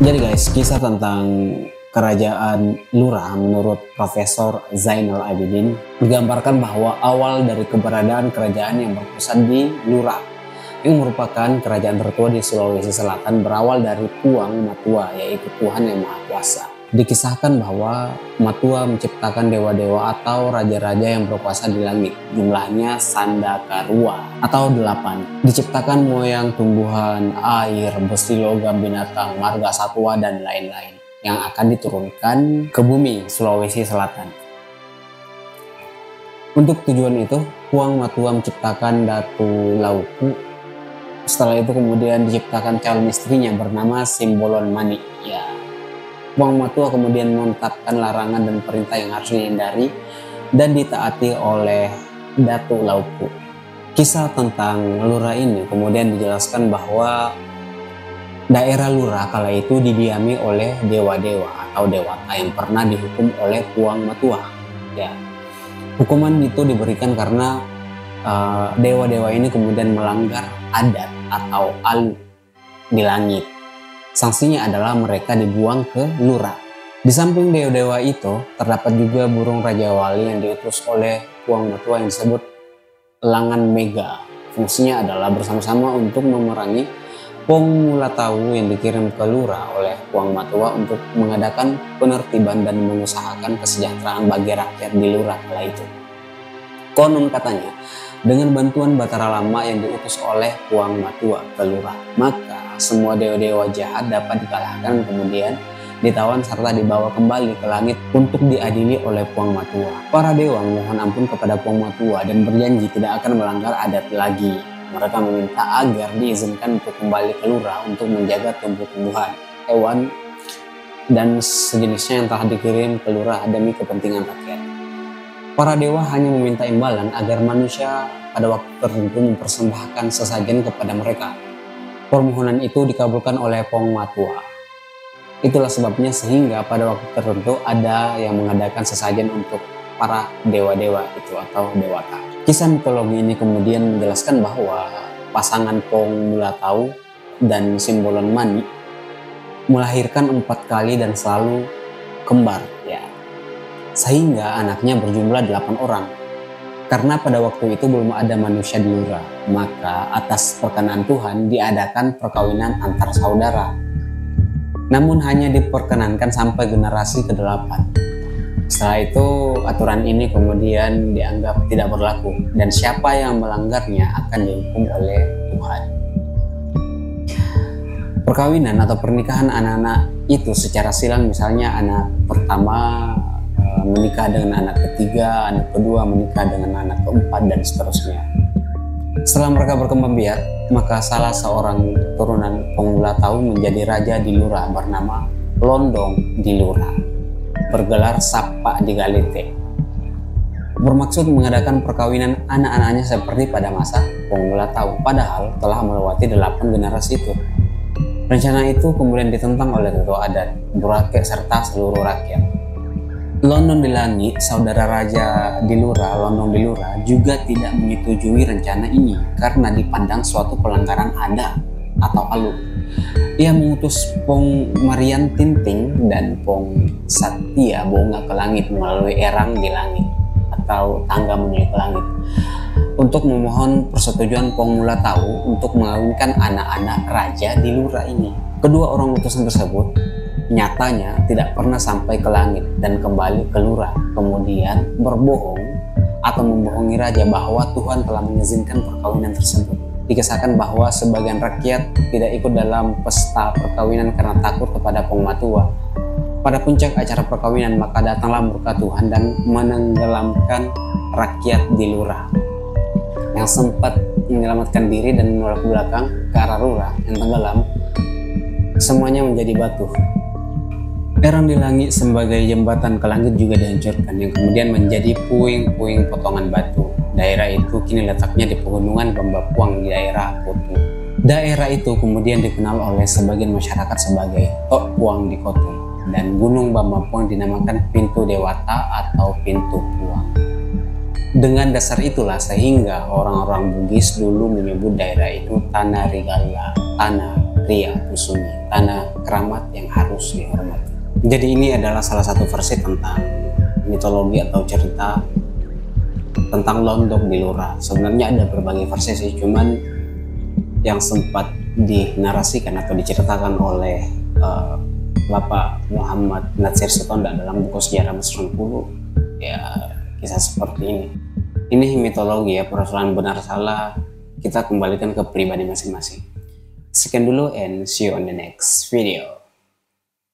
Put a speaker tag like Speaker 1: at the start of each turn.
Speaker 1: Jadi guys, kisah tentang kerajaan Lura menurut Profesor Zainal Abidin menggambarkan bahwa awal dari keberadaan kerajaan yang berpusat di Lura, yang merupakan kerajaan tertua di Sulawesi Selatan, berawal dari Puang Matua, yaitu Tuhan yang Maha Kuasa. Dikisahkan bahwa Matua menciptakan dewa-dewa atau raja-raja yang berkuasa di langit. Jumlahnya Sandakarua atau 8. Diciptakan moyang tumbuhan, air, besi, logam, binatang, marga satwa, dan lain-lain yang akan diturunkan ke bumi Sulawesi Selatan. Untuk tujuan itu, Puang Matua menciptakan Datu Lauku. Setelah itu kemudian diciptakan calon istrinya bernama Simbolon Mani. Puang Matua kemudian menetapkan larangan dan perintah yang harus dihindari dan ditaati oleh Datu Lauku. Kisah tentang Lura ini kemudian dijelaskan bahwa daerah Lura kala itu didiami oleh dewa-dewa atau dewata yang pernah dihukum oleh Puang Matua. Hukuman itu diberikan karena dewa-dewa ini kemudian melanggar adat atau alu di langit. Sanksinya adalah mereka dibuang ke Lura. Di samping dewa-dewa itu, terdapat juga burung Raja Wali yang diutus oleh Puang Matua yang disebut Langan Mega. Fungsinya adalah bersama-sama untuk memerangi Pong Mulatau yang dikirim ke Lura oleh Puang Matua untuk mengadakan penertiban dan mengusahakan kesejahteraan bagi rakyat di Lura kala itu. Konon katanya, dengan bantuan Batara Lama yang diutus oleh Puang Matua ke Lura, maka semua dewa-dewa jahat dapat dikalahkan, kemudian ditawan serta dibawa kembali ke langit untuk diadili oleh Puang Matua. Para dewa memohon ampun kepada Puang Matua dan berjanji tidak akan melanggar adat lagi. Mereka meminta agar diizinkan untuk kembali ke Lura untuk menjaga tumbuh-tumbuhan, hewan, dan sejenisnya yang telah dikirim ke Lura demi kepentingan rakyat. Para dewa hanya meminta imbalan agar manusia pada waktu tertentu mempersembahkan sesajen kepada mereka. Permohonan itu dikabulkan oleh Puang Matua. Itulah sebabnya sehingga pada waktu tertentu ada yang mengadakan sesajen untuk para dewa-dewa itu atau dewata. Kisah mitologi ini kemudian menjelaskan bahwa pasangan Pong Mulatau dan Simbolon Mani melahirkan 4 kali dan selalu kembar, sehingga anaknya berjumlah 8 orang. Karena pada waktu itu belum ada manusia di Lura, maka atas perkenan Tuhan diadakan perkawinan antar saudara. Namun hanya diperkenankan sampai generasi ke-8. Setelah itu aturan ini kemudian dianggap tidak berlaku dan siapa yang melanggarnya akan dihukum oleh Tuhan. Perkawinan atau pernikahan anak-anak itu secara silang, misalnya anak pertama menikah dengan anak ketiga, anak kedua menikah dengan anak keempat, dan seterusnya. Setelah mereka berkembang biak, maka salah seorang turunan Pong Mulatau menjadi raja di Lura bernama Londong di Lura, bergelar Sapa di Galite. Bermaksud mengadakan perkawinan anak-anaknya seperti pada masa Pong Mulatau, padahal telah melewati 8 generasi itu. Rencana itu kemudian ditentang oleh ketua adat, Burake, serta seluruh rakyat. Londong di Langit, saudara raja di Lura, Londong di Lura, juga tidak menyetujui rencana ini karena dipandang suatu pelanggaran adat atau alu. Ia mengutus Pong Marian Tinting dan Pong Satya Bonga ke langit melalui erang di langit atau tangga menuju ke langit untuk memohon persetujuan Pong Mulatau untuk mengawinkan anak-anak raja di Lura ini. Kedua orang utusan tersebut nyatanya tidak pernah sampai ke langit dan kembali ke Lura, kemudian berbohong atau membohongi raja bahwa Tuhan telah mengizinkan perkawinan tersebut. Dikisahkan bahwa sebagian rakyat tidak ikut dalam pesta perkawinan karena takut kepada Pong Matua. Pada puncak acara perkawinan, maka datanglah murka Tuhan dan menenggelamkan rakyat di Lura yang sempat menyelamatkan diri dan menolak belakang ke arah Lura yang tenggelam. Semuanya menjadi batu. Erang di langit sebagai jembatan ke langit juga dihancurkan, yang kemudian menjadi puing-puing potongan batu. Daerah itu kini letaknya di pegunungan Bambapuang di daerah Kotu. Daerah itu kemudian dikenal oleh sebagian masyarakat sebagai Tok Puang di Kotu, dan gunung Bambapuang dinamakan Pintu Dewata atau Pintu Puang. Dengan dasar itulah sehingga orang-orang Bugis dulu menyebut daerah itu Tanah Rigala, Tanah sakti atau sunyi, tanah keramat yang harus dihormati. Jadi ini adalah salah satu versi tentang mitologi atau cerita tentang Londok Bilora. Sebenarnya ada berbagai versi sih, cuman yang sempat dinarasikan atau diceritakan oleh Bapak Muhammad Natsir Sitonda dalam buku Sejarah Mesir Kuno, ya kisah seperti ini. Ini mitologi ya, persoalan benar salah kita kembalikan ke pribadi masing-masing. Sekian dulu and see you on the next video.